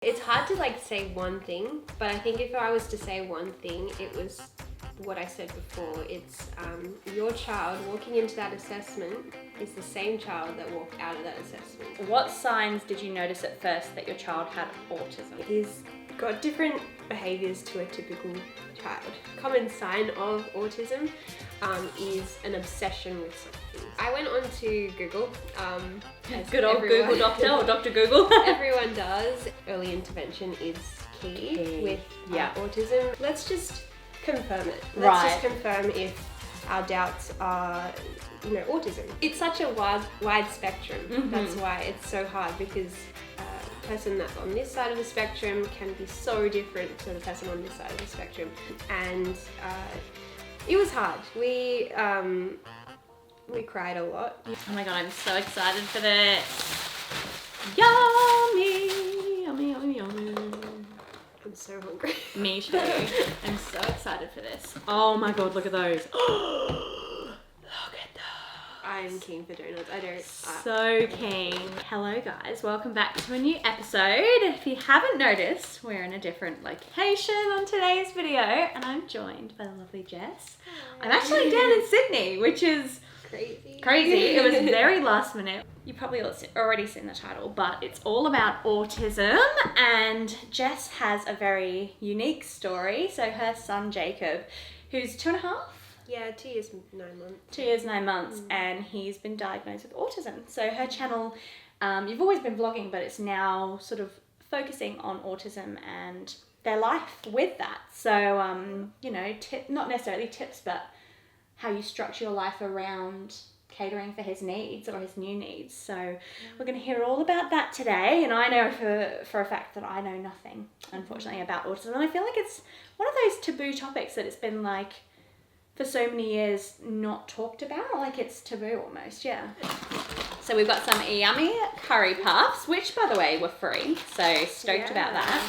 It's hard to like say one thing, but I think if I was to say one thing, it was what I said before. It's your child walking into that assessment is the same child that walked out of that assessment. What signs did you notice at first that your child had autism? He's got different behaviours to a typical child. Common sign of autism is an obsession with something. I went on to Google. Good old Google doctor or Dr. Google. Everyone does. Early intervention is key with autism. Let's just confirm it. Let's just confirm if our doubts are, autism. It's such a wide spectrum. Mm-hmm. That's why it's so hard, because a person that's on this side of the spectrum can be so different to the person on this side of the spectrum. And it was hard. We cried a lot. Oh my god, I'm so excited for this. Yummy, yummy, yummy, yummy. I'm so hungry. Me too. I'm so excited for this. Oh my god, look at those. Look at those. I'm keen for donuts. I don't. So keen. Hello guys, welcome back to a new episode. If you haven't noticed, we're in a different location on today's video, and I'm joined by the lovely Jess. I'm actually down in Sydney, which is crazy. It was very last minute. You probably already seen the title, but it's all about autism, and Jess has a very unique story. So her son Jacob, who's 2.5. Yeah, 2 years, 9 months. 2 years, 9 months, and he's been diagnosed with autism. So her channel, you've always been vlogging, but it's now sort of focusing on autism and their life with that. So, not necessarily tips, but how you structure your life around catering for his needs or his new needs. So we're going to hear all about that today. And I know for a fact that I know nothing, unfortunately, about autism. And I feel like it's one of those taboo topics that it's been like, for so many years, not talked about. Like it's taboo almost, yeah. So we've got some yummy curry puffs, which by the way were free. So stoked about that.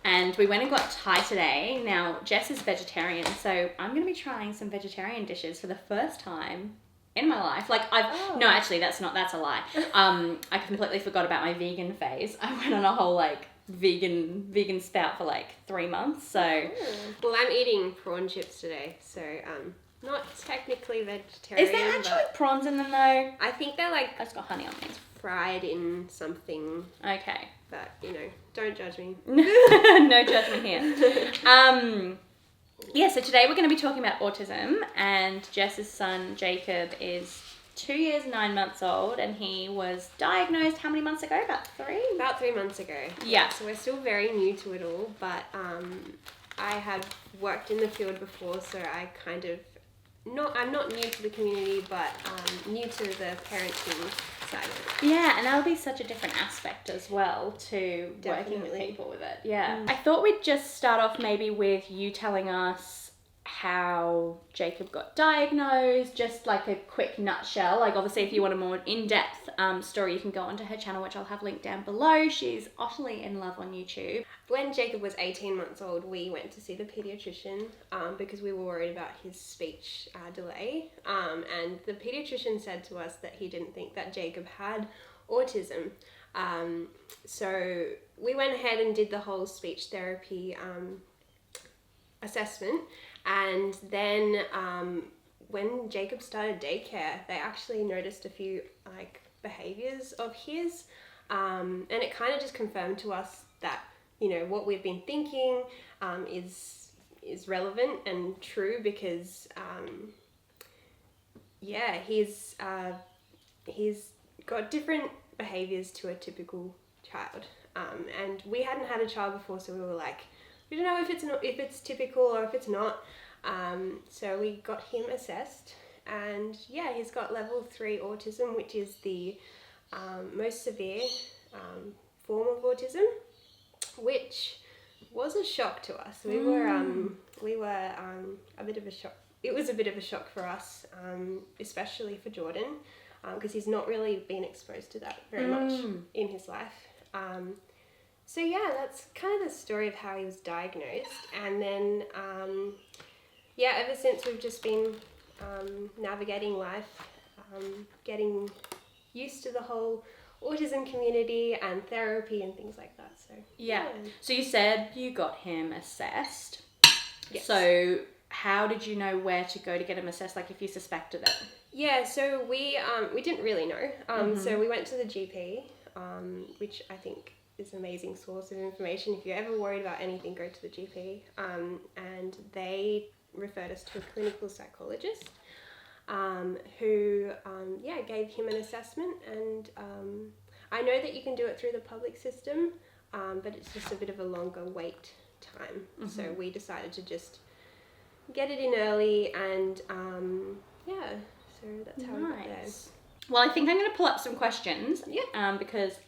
And we went and got Thai today. Now, Jess is vegetarian, so I'm going to be trying some vegetarian dishes for the first time in my life. Like, no, actually, that's a lie. I completely forgot about my vegan phase. I went on a whole, vegan spout for, 3 months, so. Well, I'm eating prawn chips today, so, not technically vegetarian. Is there actually prawns in them, though? I think they're, I just got honey on these. Fried in something. Okay. But, don't judge me. No judgment here. So today we're going to be talking about autism, and Jess's son Jacob is 2 years, 9 months old, and he was diagnosed how many months ago? About 3? About 3 months ago. Yeah. So we're still very new to it all, but I have worked in the field before, so I kind of, I'm not new to the community, but new to the parenting side of it. Yeah, and that'll be such a different aspect as well to working with people with it. Yeah. I thought we'd just start off maybe with you telling us how Jacob got diagnosed, just like a quick nutshell. Obviously, if you want a more in-depth story, you can go onto her channel, which I'll have linked down below. She's utterly in love on YouTube. When Jacob was 18 months old, we went to see the pediatrician because we were worried about his speech delay. And the pediatrician said to us that he didn't think that Jacob had autism. So we went ahead and did the whole speech therapy assessment. And then when Jacob started daycare, they actually noticed a few behaviours of his. And it kind of just confirmed to us that what we've been thinking is relevant and true, because he's got different behaviours to a typical child, and we hadn't had a child before, so we were like, we don't know if it's typical or if it's not. So we got him assessed, and he's got level 3 autism, which is the most severe form of autism, which was a shock to us. We were a bit of a shock. It was a bit of a shock for us, especially for Jordan, because he's not really been exposed to that very much in his life. So that's kind of the story of how he was diagnosed. And then, ever since we've just been navigating life, getting used to the whole autism community and therapy and things like that. So So Yeah. So you said you got him assessed. Yes. So how did you know where to go to get him assessed, like if you suspected it? Yeah, so we didn't really know. So we went to the GP, which I think is an amazing source of information. If you're ever worried about anything, go to the GP. And they referred us to a clinical psychologist who gave him an assessment. And I know that you can do it through the public system, but it's just a bit of a longer wait time. So we decided to just get it in early, and so that's how we got there. Well, I think I'm going to pull up some questions. Yeah. Because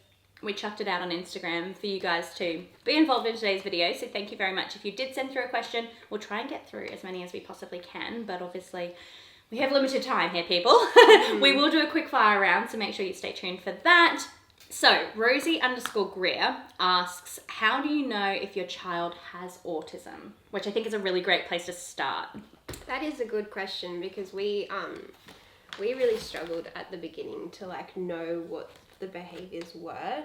we chucked it out on Instagram for you guys to be involved in today's video. So thank you very much. If you did send through a question, we'll try and get through as many as we possibly can. But obviously, we have limited time here, people. We will do a quick fire round, so make sure you stay tuned for that. So Rosie_Greer asks, how do you know if your child has autism? Which I think is a really great place to start. That is a good question, because we really struggled at the beginning to know what the behaviours were.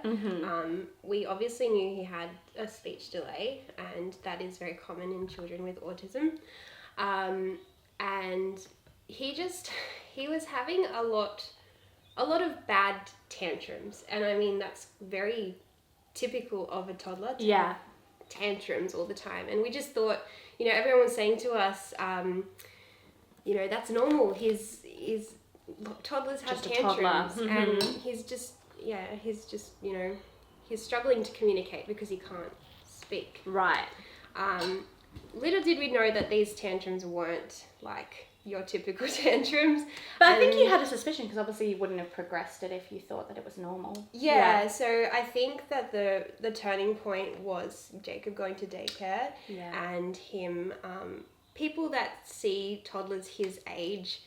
We obviously knew he had a speech delay, and that is very common in children with autism. And he was having a lot of bad tantrums, and I mean that's very typical of a toddler to have tantrums all the time. And we just thought, everyone was saying to us, that's normal. His toddlers have tantrums, and he's just he's struggling to communicate because he can't speak. Right. Little did we know that these tantrums weren't like your typical tantrums. But I think you had a suspicion, because obviously you wouldn't have progressed it if you thought that it was normal. Yeah, so I think that the turning point was Jacob going to daycare and him, people that see toddlers his age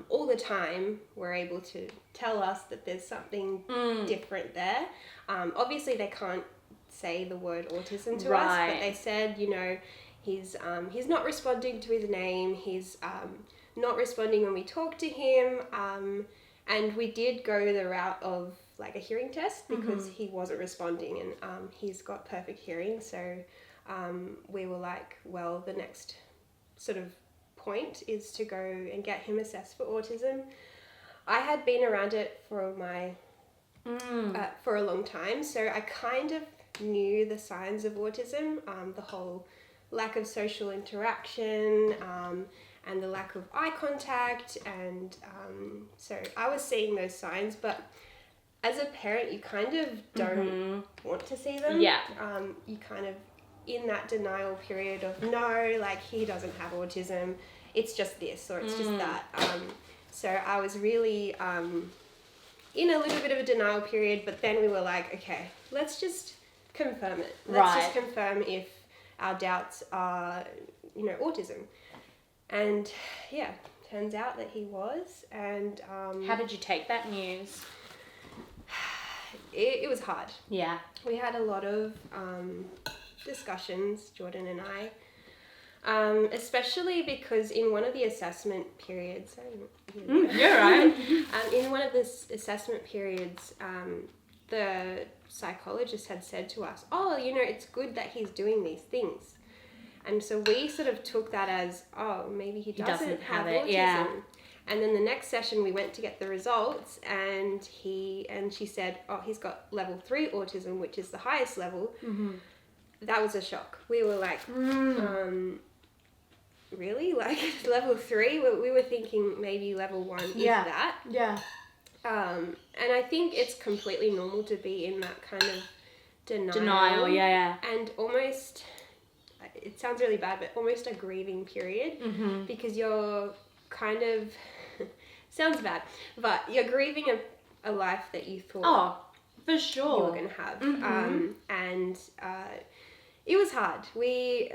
all the time were able to tell us that there's something different there. Obviously they can't say the word autism to us, but they said, he's not responding to his name, he's not responding when we talk to him, and we did go the route of like a hearing test, because he wasn't responding, and he's got perfect hearing. So we were like, well, the next sort of point is to go and get him assessed for autism. I had been around it for for a long time, so I kind of knew the signs of autism, the whole lack of social interaction, and the lack of eye contact, and so I was seeing those signs, but as a parent you kind of don't want to see them. You kind of in that denial period of no, like he doesn't have autism, it's just this or it's just that. So I was really in a little bit of a denial period, but then we were like, okay, let's just confirm it. Let's just confirm if our doubts are, autism. And yeah, turns out that he was. And how did you take that news? It was hard. Yeah. We had a lot of discussions, Jordan and I, especially because in one of the assessment periods, you're right. In one of the assessment periods, the psychologist had said to us, oh, it's good that he's doing these things. And so we sort of took that as, oh, maybe he doesn't have it. autism. Yeah. And then the next session we went to get the results, and she said, oh, he's got level 3 autism, which is the highest level. That was a shock. We were like, really? Like level 3? We were thinking maybe level 1 is that. Yeah. And I think it's completely normal to be in that kind of Denial, yeah. And almost, it sounds really bad, but almost a grieving period, because you're kind of, sounds bad, but you're grieving a life that you thought for sure you were going to have. And it was hard. We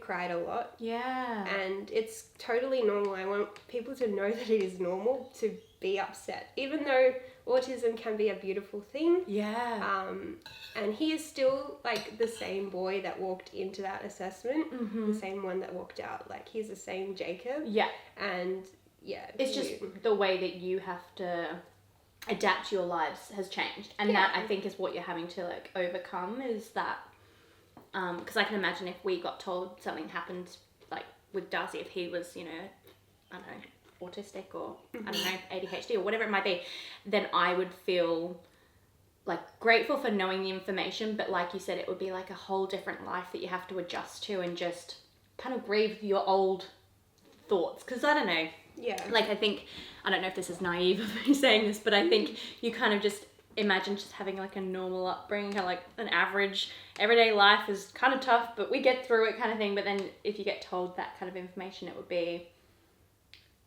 cried a lot. Yeah. And it's totally normal. I want people to know that it is normal to be upset, even though autism can be a beautiful thing. Yeah. And he is still like the same boy that walked into that assessment, the same one that walked out. Like he's the same Jacob. Yeah. And yeah. It's just the way that you have to adapt to your lives has changed. And that, I think, is what you're having to, like, overcome, is that, because I can imagine if we got told something happened, like, with Darcy, if he was, you know, I don't know, autistic or, I don't know, ADHD or whatever it might be, then I would feel, like, grateful for knowing the information, but like you said, it would be like a whole different life that you have to adjust to and just kind of grieve your old thoughts. Because I don't know, like, I think, I don't know if this is naive of me saying this, but I think you kind of just imagine just having like a normal upbringing, kind of like an average everyday life is kind of tough, but we get through it kind of thing. But then if you get told that kind of information, it would be,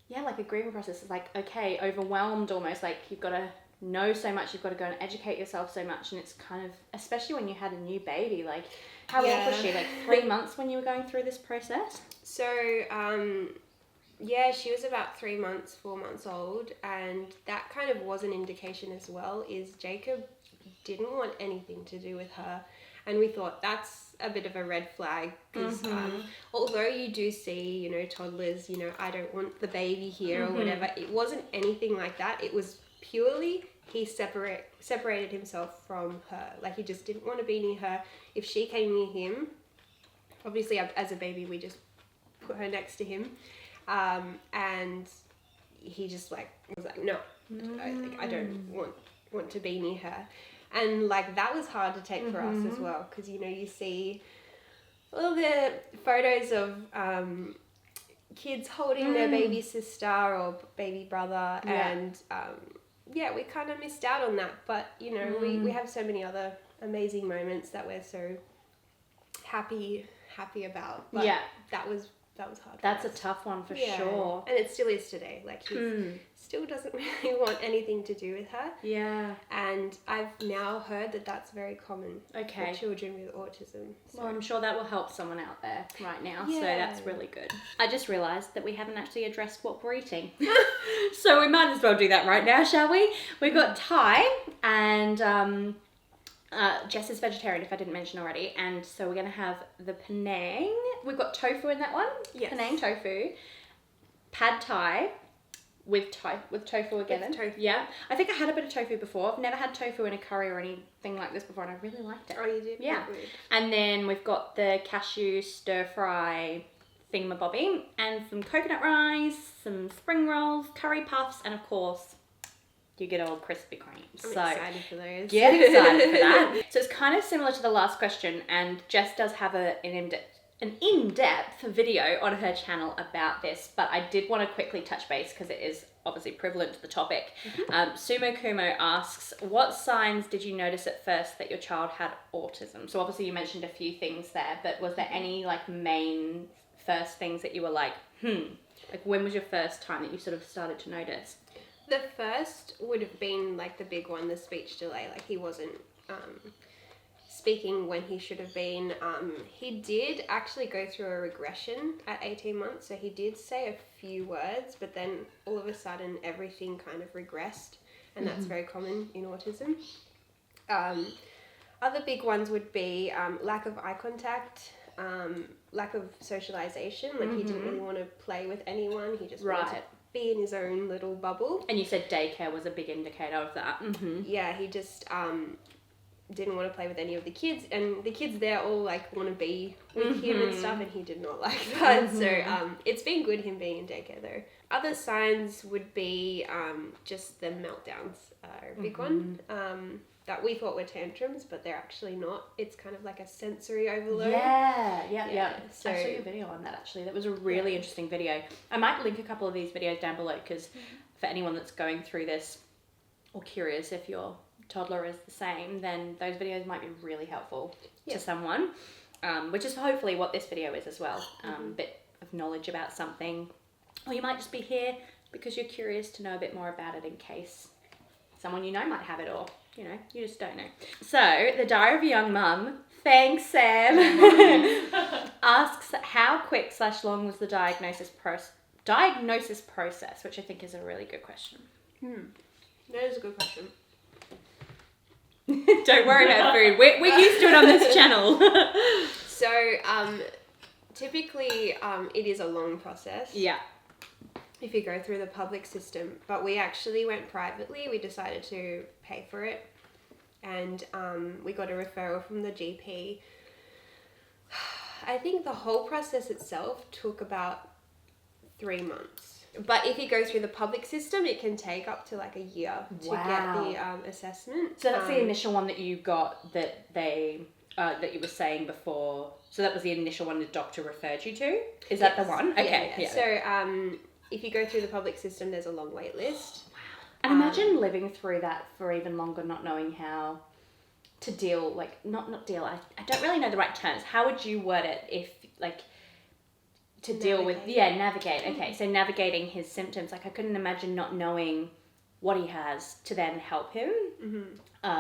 like a grieving process. It's like, okay, overwhelmed almost, like you've got to know so much, you've got to go and educate yourself so much, and it's kind of, especially when you had a new baby, like how old was she, like 3 months when you were going through this process? So she was about 3 months, 4 months old, and that kind of was an indication as well, is Jacob didn't want anything to do with her, and we thought that's a bit of a red flag, because although you do see, you know, toddlers, you know, I don't want the baby here or whatever, it wasn't anything like that. It was purely he separated himself from her. Like, he just didn't want to be near her. If she came near him, obviously as a baby we just put her next to him, and he just like was like, no, I don't want to be near her. And like that was hard to take for us as well, because you know, you see all the photos of kids holding their baby sister or baby brother, and we kind of missed out on that. But you know, we have so many other amazing moments that we're so happy about. But that was hard. That's a tough one for sure. And it still is today. Like, he still doesn't really want anything to do with her. Yeah. And I've now heard that that's very common for children with autism. So. Well, I'm sure that will help someone out there right now. So that's really good. I just realised that we haven't actually addressed what we're eating. So we might as well do that right now, shall we? We've got Thai and... Jess is vegetarian, if I didn't mention already, and so we're going to have the Penang. We've got tofu in that one. Yes. Penang tofu. Pad Thai with tofu again. With tofu. Yeah. I think I had a bit of tofu before. I've never had tofu in a curry or anything like this before, and I really liked it. Oh, you did? Yeah. And then we've got the cashew stir fry thingamabobby, and some coconut rice, some spring rolls, curry puffs, and of course... you get old Krispy Kreme. I'm excited for those. Get excited for that. So it's kind of similar to the last question, and Jess does have an in-depth video on her channel about this, but I did want to quickly touch base because it is obviously prevalent to the topic. Sumo Kumo asks, what signs did you notice at first that your child had autism? So obviously you mentioned a few things there, but was there any like main first things that you were like, like when was your first time that you sort of started to notice? The first would have been like the big one, the speech delay. Like, he wasn't speaking when he should have been. He did actually go through a regression at 18 months. So he did say a few words, but then all of a sudden everything kind of regressed. And that's very common in autism. Other big ones would be lack of eye contact, lack of socialization. Like, he didn't really want to play with anyone. He just wanted to be in his own little bubble. And you said daycare was a big indicator of that. Yeah, he just didn't want to play with any of the kids, and the kids there all like want to be with him and stuff, and he did not like that. So it's been good him being in daycare though. Other signs would be just the meltdowns are a big one. That we thought were tantrums, but they're actually not. It's kind of like a sensory overload. Yeah. So, I saw your video on that actually. That was a really interesting video. I might link a couple of these videos down below, because for anyone that's going through this or curious if your toddler is the same, then those videos might be really helpful to someone, which is hopefully what this video is as well. A bit of knowledge about something, or you might just be here because you're curious to know a bit more about it in case someone you know might have it, or you know, you just don't know. So, the Diary of a Young Mum, thanks Sam, asks how quick / long was the diagnosis process, which I think is a really good question. That is a good question. Don't worry about food. We're used to it on this channel. So, typically, it is a long process. Yeah. if you go through the public system. But we actually went privately. We decided to pay for it. And we got a referral from the GP. I think the whole process itself took about 3 months. But if you go through the public system, it can take up to like a year to get the assessment. So that's the initial one that you got that they, that you were saying before. So that was the initial one the doctor referred you to? Is that the one? Okay. Yeah. So if you go through the public system, there's a long wait list. And imagine living through that for even longer, not knowing how to deal, like, not deal, I don't really know the right terms. How would you word it if, like, to deal with, navigate. Okay, so navigating his symptoms. Like, I couldn't imagine not knowing what he has to then help him. I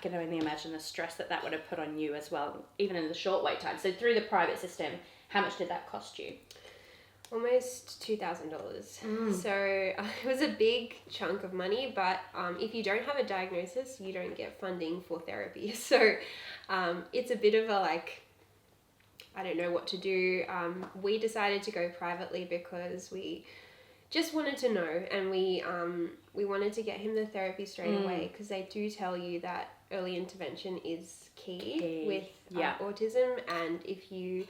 can only imagine the stress that would have put on you as well, even in the short wait time. So through the private system, how much did that cost you? Almost $2,000. So it was a big chunk of money, but if you don't have a diagnosis, you don't get funding for therapy. So it's a bit of a like, I don't know what to do. We decided to go privately because we just wanted to know, and we wanted to get him the therapy straight away, because they do tell you that early intervention is key with autism. And if you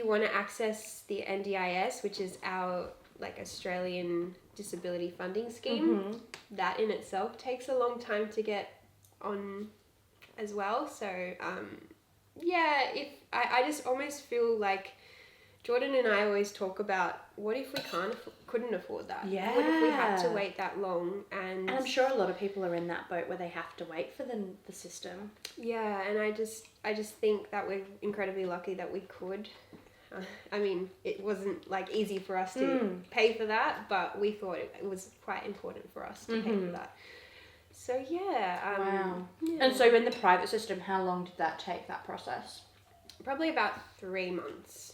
want to access the NDIS, which is our like Australian disability funding scheme, that in itself takes a long time to get on as well. So if I just almost feel like Jordan and I always talk about, what if we couldn't afford that? Yeah. What if we had to wait that long? And I'm sure a lot of people are in that boat where they have to wait for the system. Yeah, and I just think that we're incredibly lucky that we could. I mean, it wasn't like easy for us to pay for that, but we thought it was quite important for us to pay for that. So Wow. Yeah. And so in the private system, how long did that take, that process? Probably about 3 months.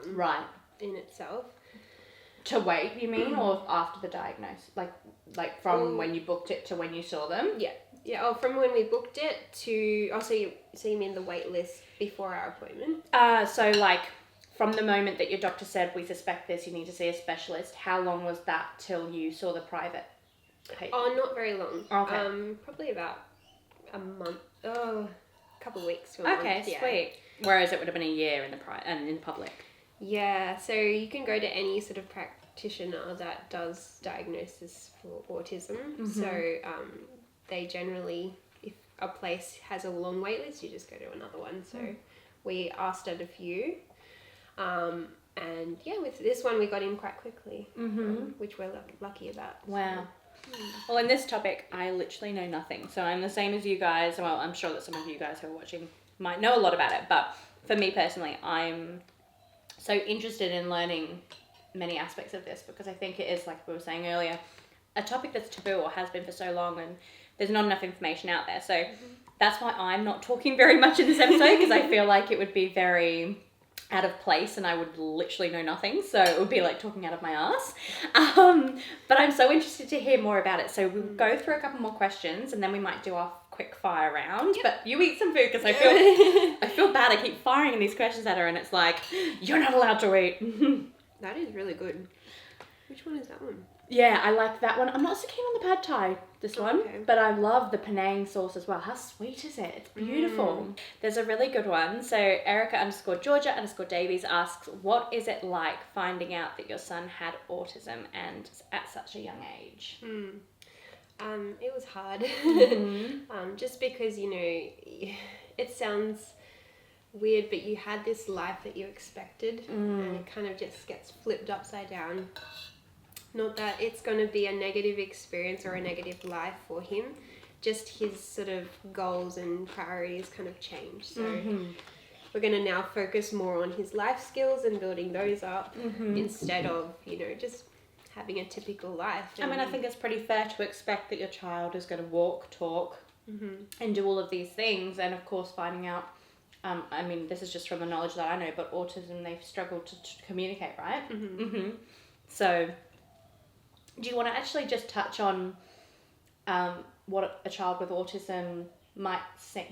Right. In itself. To wait, you mean, or after the diagnosis? Like from when you booked it to when you saw them? Yeah. Yeah. Oh, from when we booked it to. Oh, so you mean the wait list before our appointment? So like from the moment that your doctor said, we suspect this, you need to see a specialist. How long was that till you saw the private patient? Oh, not very long. Okay. Probably about a month. Oh, a couple of weeks. To a Okay, month, yeah. sweet. Whereas it would have been a year in the public. Yeah, so you can go to any sort of practitioner that does diagnosis for autism. So they generally, if a place has a long wait list, you just go to another one. So we asked at a few. And yeah, with this one we got in quite quickly, which we're lucky about. Wow. Well, in this topic, I literally know nothing. So I'm the same as you guys. Well, I'm sure that some of you guys who are watching might know a lot about it. But for me personally, I'm so interested in learning many aspects of this, because I think it is, like we were saying earlier, a topic that's taboo or has been for so long, and there's not enough information out there. So that's why I'm not talking very much in this episode, because I feel like it would be very out of place and I would literally know nothing. So it would be like talking out of my ass. But I'm so interested to hear more about it. So we'll go through a couple more questions and then we might do our quick fire round. Yep. But you eat some food, because I feel bad. I keep firing these questions at her and it's like, you're not allowed to eat. That is really good. Which one is that one? Yeah, I like that one. I'm not so keen on the pad thai, one, but I love the Penang sauce as well. How sweet is it? It's beautiful. There's a really good one. So Erica_Georgia_Davies asks, what is it like finding out that your son had autism and at such a young age? It was hard. Just because, you know, it sounds weird, but you had this life that you expected and it kind of just gets flipped upside down. Not that it's going to be a negative experience or a negative life for him, just his sort of goals and priorities kind of change. So we're going to now focus more on his life skills and building those up instead of, you know, just having a typical life. I mean, I think it's pretty fair to expect that your child is going to walk, talk and do all of these things. And of course, finding out, I mean, this is just from the knowledge that I know, but autism, they've struggled to communicate, right? So do you want to actually just touch on what a child with autism might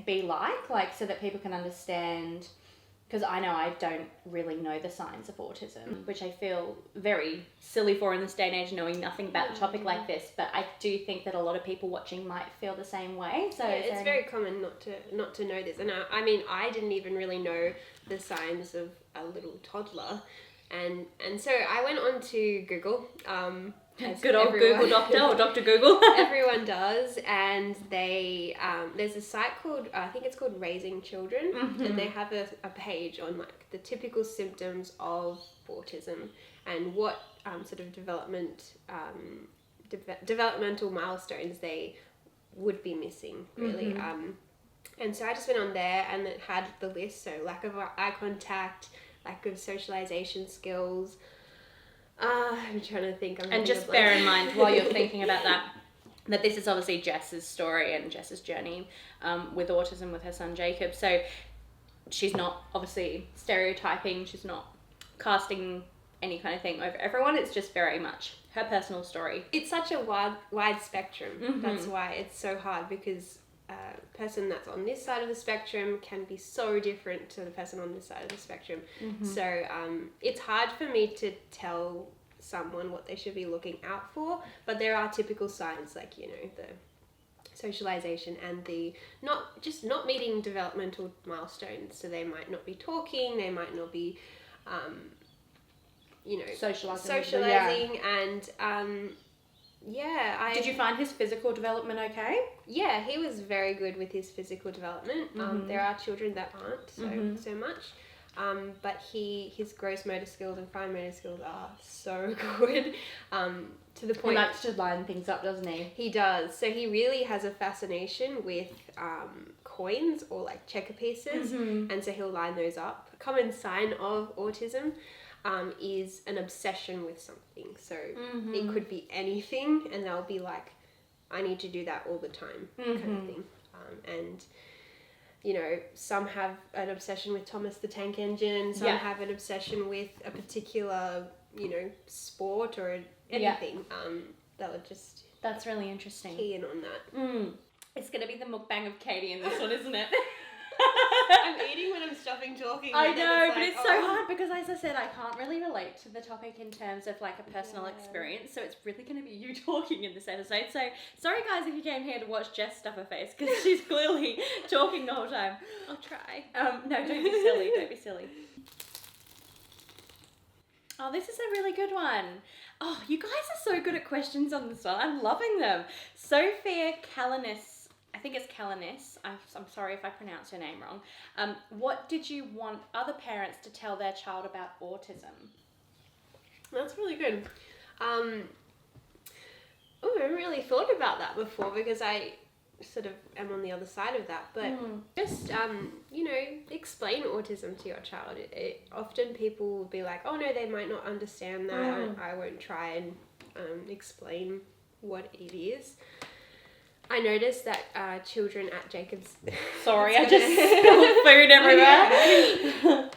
be like so that people can understand because I know I don't really know the signs of autism, which I feel very silly for in this day and age, knowing nothing about a topic like this. But I do think that a lot of people watching might feel the same way. So yeah, it's very common not to know this. And I mean, I didn't even really know the signs of a little toddler. And so I went on to Google. Good old Google doctor or Dr. Google. Everyone does, and they there's a site called I think it's called Raising Children, and they have a page on like the typical symptoms of autism and what sort of developmental milestones they would be missing, really. And so I just went on there, and it had the list. So lack of eye contact, lack of socialization skills. I'm trying to think. And just bear in mind while you're thinking about that this is obviously Jess's story and Jess's journey with autism with her son Jacob. So she's not obviously stereotyping. She's not casting any kind of thing over everyone. It's just very much her personal story. It's such a wide spectrum. That's why it's so hard, because a person that's on this side of the spectrum can be so different to the person on this side of the spectrum. So it's hard for me to tell someone what they should be looking out for, but there are typical signs, like, you know, the socialization and the not meeting developmental milestones. So they might not be talking, they might not be you know, socializing and did you find his physical development okay? Yeah, he was very good with his physical development. There are children that aren't so much. But his gross motor skills and fine motor skills are so good. To the point, he likes to line things up, doesn't he? He does. So he really has a fascination with coins or like checker pieces, and so he'll line those up. A common sign of autism is an obsession with something. So it could be anything, and they'll be like, I need to do that all the time, kind of thing. And, you know, some have an obsession with Thomas the Tank Engine, some have an obsession with a particular, you know, sport or anything. They'll just... That's really interesting. Key in on that. It's going to be the mukbang of Katie in this one, isn't it? I'm eating when I'm stopping talking. I know, but it's so hard because, as I said, I can't really relate to the topic in terms of like a personal experience. So it's really going to be you talking in this episode. So sorry, guys, if you came here to watch Jess stuff her face, because she's clearly talking the whole time. I'll try. No, don't be silly. Don't be silly. Oh, this is a really good one. Oh, you guys are so good at questions on this one. I'm loving them. Sophia Calanis. I think it's Calanis. I'm sorry if I pronounce her name wrong. What did you want other parents to tell their child about autism? That's really good. I haven't really thought about that before, because I sort of am on the other side of that. But just, you know, explain autism to your child. Often people will be like, oh no, they might not understand that. I won't try and explain what it is. I noticed that children at Jacob's... Sorry, I just spilled food everywhere.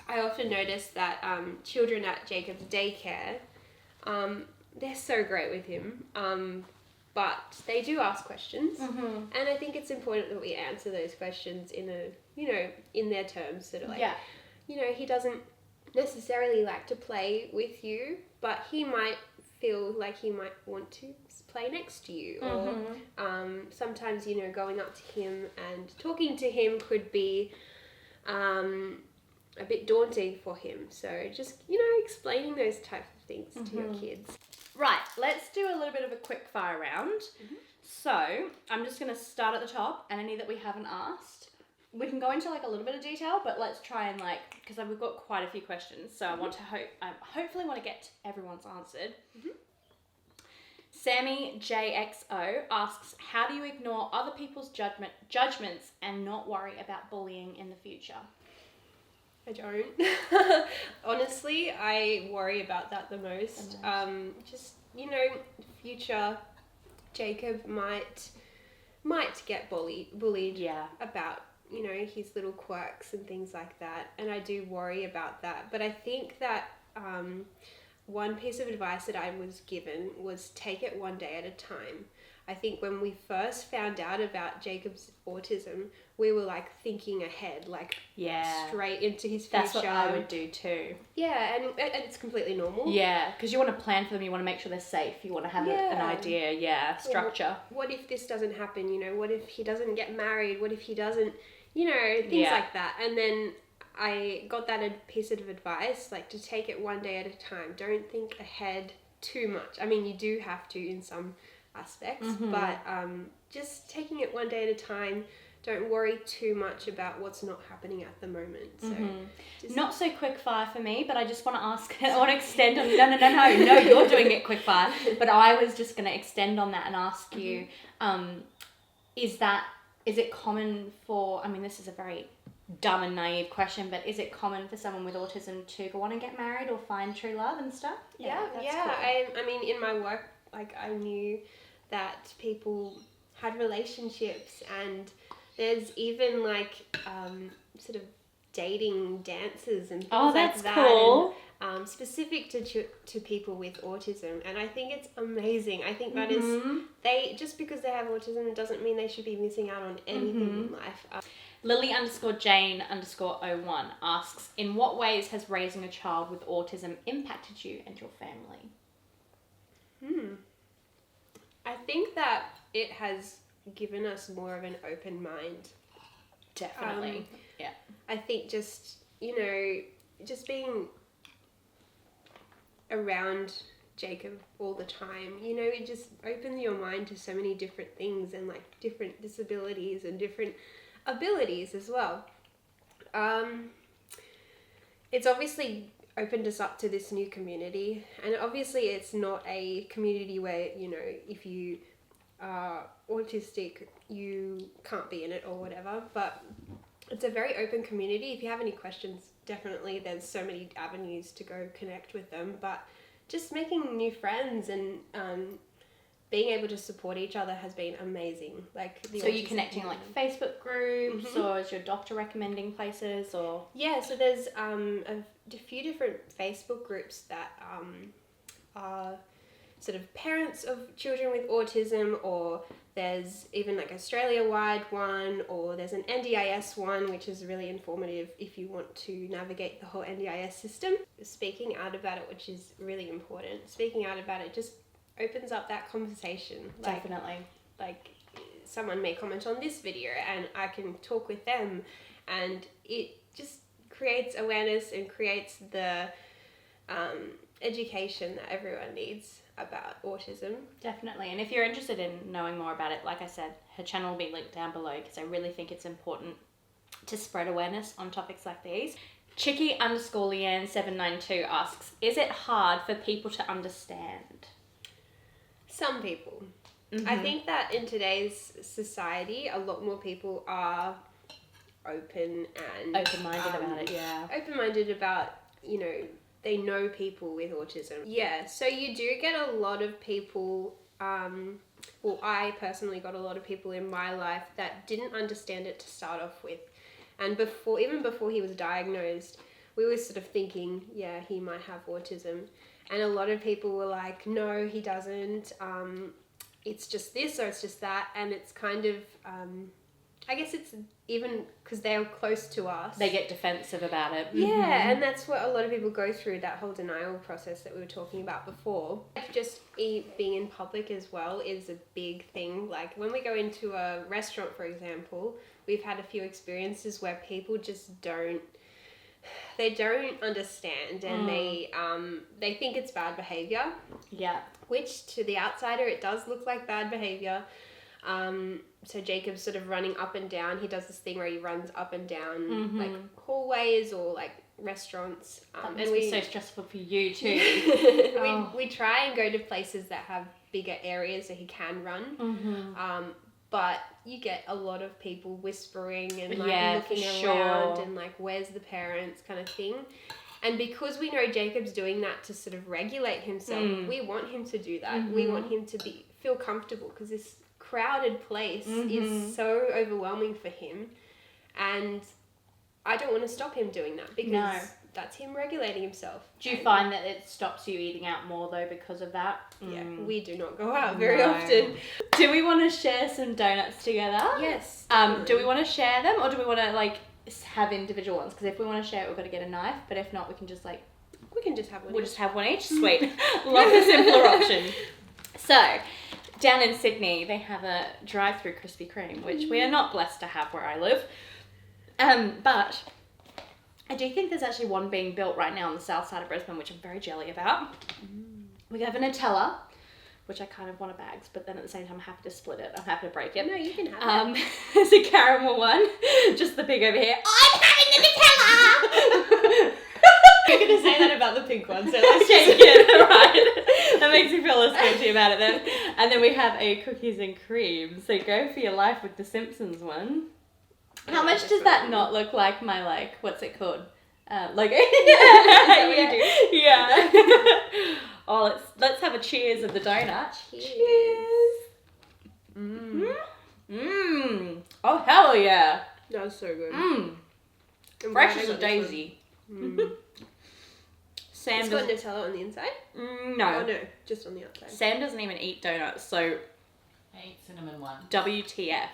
I often notice that children at Jacob's daycare, they're so great with him, but they do ask questions, and I think it's important that we answer those questions in a, you know, in their terms, sort of like, you know, he doesn't necessarily like to play with you, but he might feel like he might want to play next to you, or sometimes, you know, going up to him and talking to him could be a bit daunting for him. So just, you know, explaining those types of things to your kids. Right, let's do a little bit of a quick fire round. So I'm just going to start at the top, and any that we haven't asked, we can go into like a little bit of detail, but let's try and like, because we've got quite a few questions, so I want to hopefully want to get everyone's answered. Sammy JXO asks, how do you ignore other people's judgments and not worry about bullying in the future? I don't. Honestly, I worry about that the most. Just, you know, future Jacob might get bullied about, you know, his little quirks and things like that, and I do worry about that. But I think that one piece of advice that I was given was take it one day at a time. I think when we first found out about Jacob's autism, we were like thinking ahead, like straight into his future. That's what I would do too. Yeah, and it's completely normal. Yeah, because you want to plan for them, you want to make sure they're safe, you want to have an idea, structure. What if this doesn't happen, you know, what if he doesn't get married, what if he doesn't, you know, things like that. And then I got that piece of advice, like to take it one day at a time. Don't think ahead too much. I mean, you do have to in some aspects, but just taking it one day at a time. Don't worry too much about what's not happening at the moment. So not so quick fire for me, but I just want to ask, I want to extend on, no, you're doing it quick fire, but I was just going to extend on that and ask you, is it common for, I mean, this is a very dumb and naive question, but is it common for someone with autism to go on and get married or find true love and stuff? Yeah. Cool. I mean, in my work, like I knew that people had relationships, and there's even like sort of dating dances and things like that. That's cool. And, specific to people with autism, and I think it's amazing. I think that is, they just because they have autism doesn't mean they should be missing out on anything in life. Lily_Jane_01 asks, in what ways has raising a child with autism impacted you and your family? I think that it has given us more of an open mind. Definitely. I think just, you know, just being around Jacob all the time, you know, it just opens your mind to so many different things and like different disabilities and different abilities as well. It's obviously opened us up to this new community, and obviously it's not a community where, you know, if you are autistic you can't be in it or whatever, but it's a very open community. If you have any questions, definitely there's so many avenues to go connect with them, but just making new friends and being able to support each other has been amazing. Like, so you're connecting like Facebook groups, or is your doctor recommending places, or? Yeah, so there's a few different Facebook groups that are sort of parents of children with autism, or there's even like Australia-wide one, or there's an NDIS one, which is really informative if you want to navigate the whole NDIS system. Speaking out about it, which is really important. Speaking out about it just opens up that conversation. Definitely. Like someone may comment on this video and I can talk with them, and it just creates awareness and creates the education that everyone needs about autism. Definitely. And if you're interested in knowing more about it, like I said, her channel will be linked down below, because I really think it's important to spread awareness on topics like these. Chicky_Leanne792 asks, is it hard for people to understand? Some people. I think that in today's society, a lot more people are open and open-minded about it. Open-minded about, you know, they know people with autism. Yeah, so you do get a lot of people, well, I personally got a lot of people in my life that didn't understand it to start off with. And even before he was diagnosed, we were sort of thinking, yeah, he might have autism. And a lot of people were like, no, he doesn't. It's just this or it's just that. And it's kind of, I guess it's even because they're close to us. They get defensive about it. Yeah, and that's what a lot of people go through, that whole denial process that we were talking about before. Just being in public as well is a big thing. Like when we go into a restaurant, for example, we've had a few experiences where people just don't understand, and they think it's bad behavior. Yeah. Which to the outsider it does look like bad behavior. So Jacob's sort of running up and down. He does this thing where he runs up and down like hallways or like restaurants. That must be so stressful for you too. We try and go to places that have bigger areas that he can run. But you get a lot of people whispering and like looking around and like, where's the parents kind of thing. And because we know Jacob's doing that to sort of regulate himself, we want him to do that. We want him to feel comfortable, because this crowded place is so overwhelming for him. And I don't want to stop him doing that because No. that's him regulating himself. Do you find that it stops you eating out more though because of that? Yeah, we do not go out very often. Do we want to share some donuts together? Yes. Do we want to share them or do we want to like have individual ones? Because if we want to share it, we've got to get a knife. But if not, we can just like... We can just have one. We'll just have one each. Sweet. Love the simpler option. So, down in Sydney, they have a drive-through Krispy Kreme, which we are not blessed to have where I live. But I do think there's actually one being built right now on the south side of Brisbane, which I'm very jelly about. We have a Nutella, which I kind of want a bags, but then at the same time I'm happy to split it. I'm happy to break it. No, you can have it. There's a caramel one, just the pig over here. I'm having the Nutella! You're going to say that about the pink one, so let's Okay, yeah, right. That makes me feel less guilty about it then. And then we have a cookies and cream. So go for your life with the Simpsons one. How much does that not look like my, like, what's it called? Logo. Yeah. Oh, let's have a cheers of the donut. Cheers. Oh, hell yeah. That was so good. Fresh as a daisy. Sam It's got Nutella on the inside? No. Oh, no. Just on the outside. Sam doesn't even eat donuts, so... I ate cinnamon one. WTF.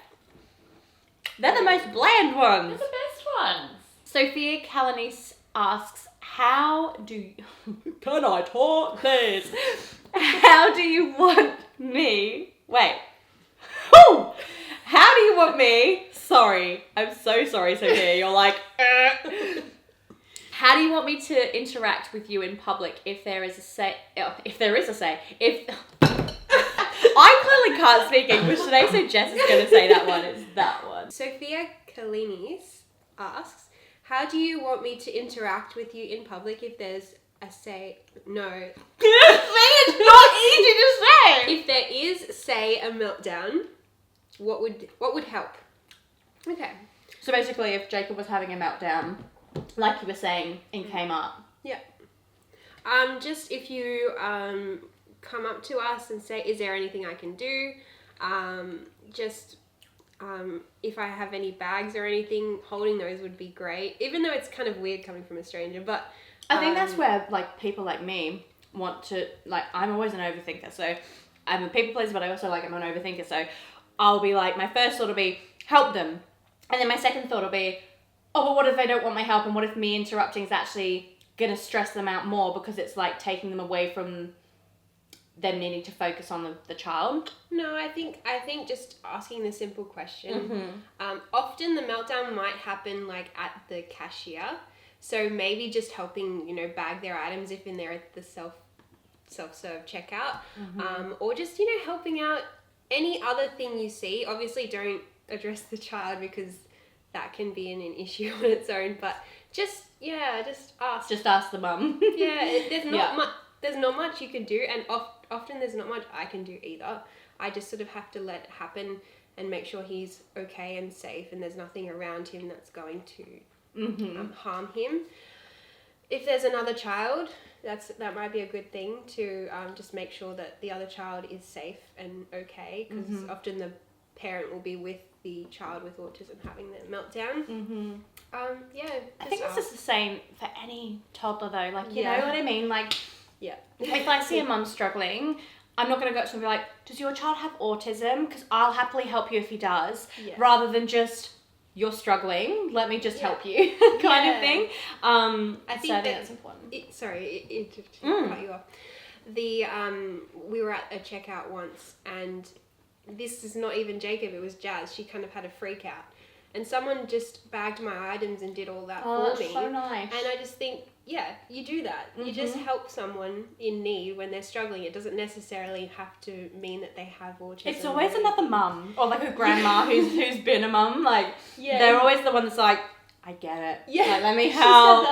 They're the most bland ones. They're the best ones. Sophia Calanese asks, how do you... Can I talk, please? How do you want me... Wait. Whew! How do you want me... Sorry. I'm so sorry, Sophia. You're like... How do you want me to interact with you in public if there is a say... If there is a say. If... I clearly can't speak English today, so Jess is going to say that one. It's that one. Sophia Calanese asks, how do you want me to interact with you in public if there's a say... No. It's not easy to say. If there is, say, a meltdown, what would help? Okay. So basically, if Jacob was having a meltdown, like you were saying, and came up. Yeah. Just if you come up to us and say, is there anything I can do? If I have any bags or anything, holding those would be great. Even though it's kind of weird coming from a stranger, but... I think that's where, like, people like me want to, like, I'm always an overthinker, so I'm a people pleaser, but I also, like, I'm an overthinker, so I'll be like, my first thought will be, help them. And then my second thought will be, oh, but what if they don't want my help, and what if me interrupting is actually going to stress them out more because it's, like, taking them away from them needing to focus on the child? No, I think just asking the simple question. Often the meltdown might happen, like, at the cashier. So maybe just helping, bag their items if in there at the self-serve checkout. Or just, helping out any other thing you see. Obviously don't address the child because that can be an issue on its own. But just ask. Just ask the mum. There's not much you can do, and often there's not much I can do either. I just sort of have to let it happen and make sure he's okay and safe and there's nothing around him that's going to harm him. If there's another child, that might be a good thing to just make sure that the other child is safe and okay, because often the parent will be with the child with autism having the meltdown. I think this is the same for any toddler though, like, you know what I mean? Like, if I see a mum struggling, I'm not going to go up to them and be like, does your child have autism? Because I'll happily help you if he does, rather than just, you're struggling, let me just help you kind of thing. I think that's important. It cut you off. We were at a checkout once, and this is not even Jacob, it was Jazz. She kind of had a freak out. And someone just bagged my items and did all that for me. So nice. And I just think, you do that. You just help someone in need when they're struggling. It doesn't necessarily have to mean that they have autism. It's always another mum or like a grandma who's been a mum. Like, they're always the one that's like, I get it. Yeah. Like, let me help.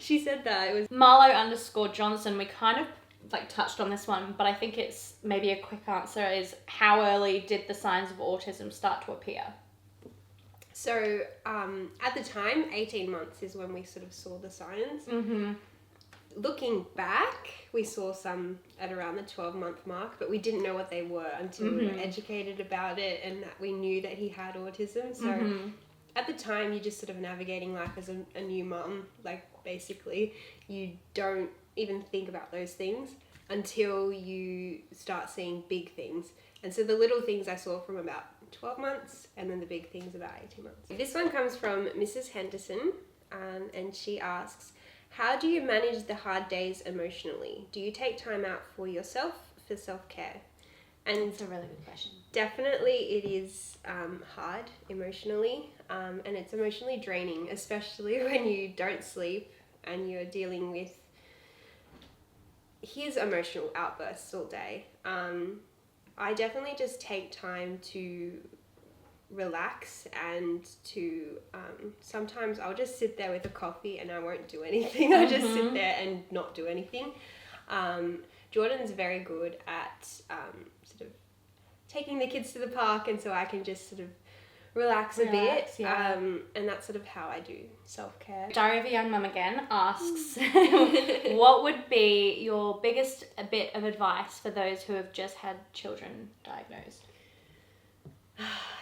She said that. It was Marlo_Johnson. We kind of like touched on this one, but I think it's maybe a quick answer is, how early did the signs of autism start to appear? So, at the time, 18 months is when we sort of saw the signs. Looking back, we saw some at around the 12-month mark, but we didn't know what they were until we were educated about it and that we knew that he had autism. So, at the time you're just sort of navigating life as a new mum. Like basically you don't even think about those things until you start seeing big things. And so the little things I saw from about 12 months, and then the big things about 18 months. This one comes from Mrs. Henderson, and she asks, how do you manage the hard days emotionally? Do you take time out for yourself for self-care? And That's a really good question. definitely it is hard emotionally, and it's emotionally draining, especially when you don't sleep and you're dealing with his emotional outbursts all day. I definitely just take time to relax and to sometimes I'll just sit there with a coffee and I won't do anything. I'll just sit there and not do anything. Jordan's very good at sort of taking the kids to the park, and so I can just sort of relax a bit. Yeah. And that's sort of how I do self-care. Diary of a Young Mum again asks, what would be your biggest bit of advice for those who have just had children diagnosed?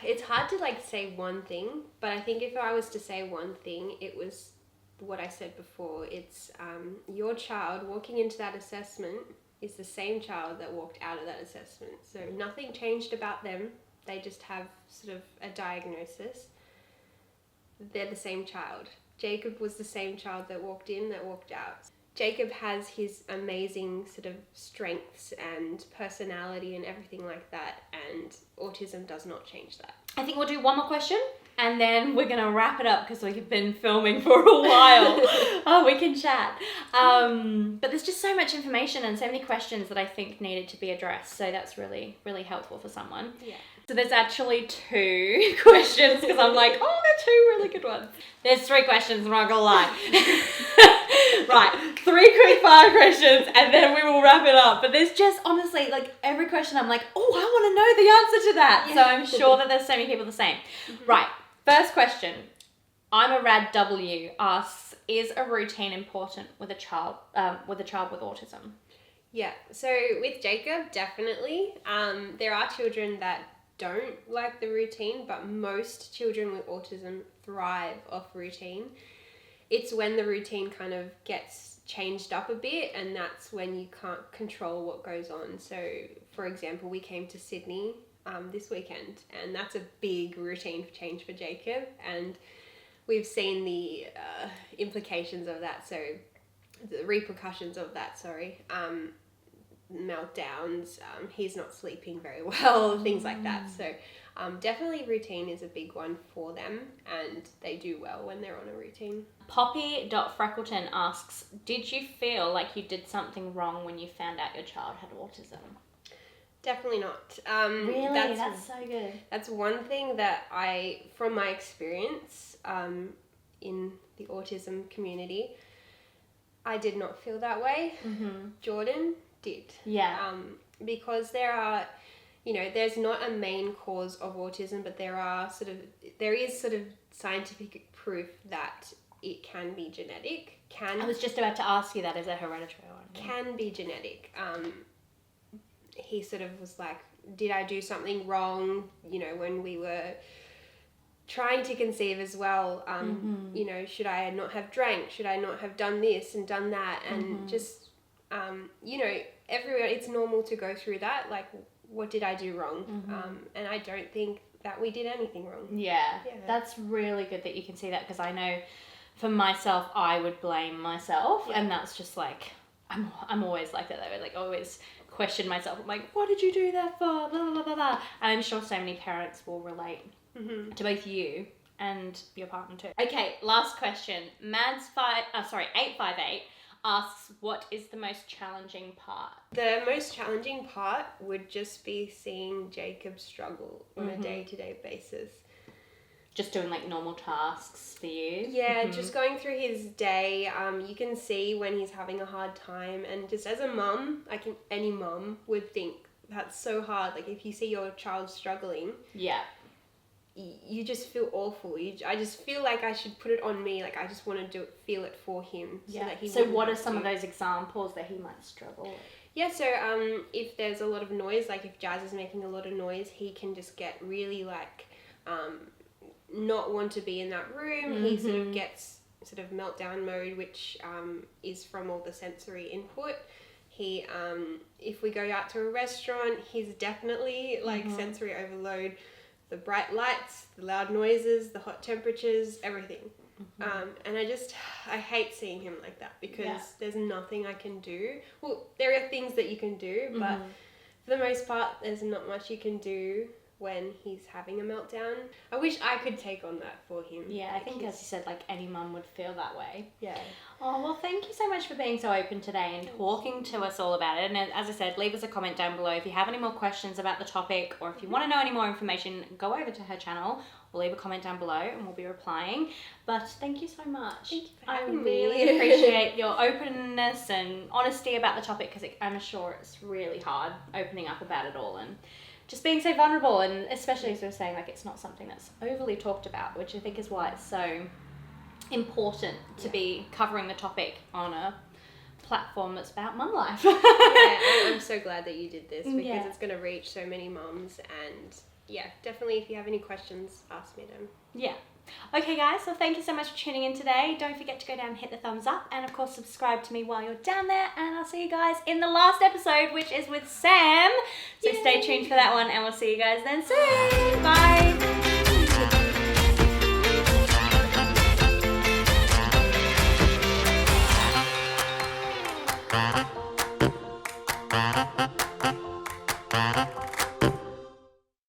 It's hard to like say one thing, but I think if I was to say one thing, it was what I said before. It's your child walking into that assessment is the same child that walked out of that assessment. So nothing changed about them. They just have sort of a diagnosis. They're the same child. Jacob was the same child that walked in, that walked out. Jacob has his amazing sort of strengths and personality and everything like that, and autism does not change that. I think we'll do one more question and then we're going to wrap it up because we've been filming for a while. Oh, we can chat. But there's just so much information and so many questions that I think needed to be addressed. So that's really, really helpful for someone. Yeah. So there's actually 2 questions because I'm like, oh, they're 2 really good ones. There's 3 questions, I'm not going to lie. Right, 3 quick fire questions and then we will wrap it up. But there's just honestly, like every question I'm like, oh, I want to know the answer to that. Yeah. So I'm sure that there's so many people the same. Right, first question. I'm a Rad W asks, is a routine important with a child with autism? Yeah, so with Jacob, definitely. There are children that don't like the routine, but most children with autism thrive off routine. It's when the routine kind of gets changed up a bit, and that's when you can't control what goes on. So, for example, we came to Sydney this weekend, and that's a big routine change for Jacob, and we've seen the implications of that, so the repercussions of that, meltdowns, he's not sleeping very well, things like that. So definitely routine is a big one for them, and they do well when they're on a routine. Poppy.Freckleton asks, did you feel like you did something wrong when you found out your child had autism? Definitely not. Really? That's so good. That's one thing that from my experience in the autism community, I did not feel that way. Jordan did. Yeah. Because there are, there's not a main cause of autism, but there is sort of scientific proof that it can be genetic. I was just about to ask you that, is it hereditary or anything? Can be genetic. He sort of was like, did I do something wrong, when we were trying to conceive as well, should I not have drank, should I not have done this and done that, and just, everyone, it's normal to go through that, like, what did I do wrong? And I don't think that we did anything wrong. Yeah, that's really good that you can see that, because I know for myself, I would blame myself, and that's just like, I'm always like that, though, like, always question myself, I'm like, what did you do that for, blah, blah, blah, blah, blah. And I'm sure so many parents will relate to both you and your partner too. Okay, last question. 858 asks, what is the most challenging part? The most challenging part would just be seeing Jacob struggle on a day-to-day basis. Just doing like normal tasks for you? Yeah, just going through his day. You can see when he's having a hard time, and just as a mum, any mum would think that's so hard. Like if you see your child struggling, you just feel awful. I just feel like I should put it on me. Like I just want to feel it for him. So what are some of those examples that he might struggle with? Yeah, so if there's a lot of noise, like if Jazz is making a lot of noise, he can just get really like not want to be in that room. He sort of gets sort of meltdown mode, which is from all the sensory input. He, if we go out to a restaurant, he's definitely like sensory overload. The bright lights, the loud noises, the hot temperatures, everything. And I hate seeing him like that because there's nothing I can do. Well, there are things that you can do, but for the most part, there's not much you can do when he's having a meltdown. I wish I could take on that for him. Yeah, I think as you said, like any mum would feel that way. Yeah. Oh, well, thank you so much for being so open today and talking to us all about it. And as I said, leave us a comment down below if you have any more questions about the topic, or if you want to know any more information, go over to her channel or leave a comment down below and we'll be replying. But thank you so much. Thank you for I having really me. appreciate your openness and honesty about the topic, because I'm sure it's really hard opening up about it all and just being so vulnerable, and especially as we were saying, like it's not something that's overly talked about, which I think is why it's so important to be covering the topic on a platform that's about mum life. Yeah, I'm so glad that you did this because it's going to reach so many mums, and yeah, definitely if you have any questions, ask me them. Yeah. Okay guys, so thank you so much for tuning in today. Don't forget to go down and hit the thumbs up, and of course subscribe to me while you're down there, and I'll see you guys in the last episode, which is with Sam. So stay tuned for that one, and we'll see you guys then soon. Bye.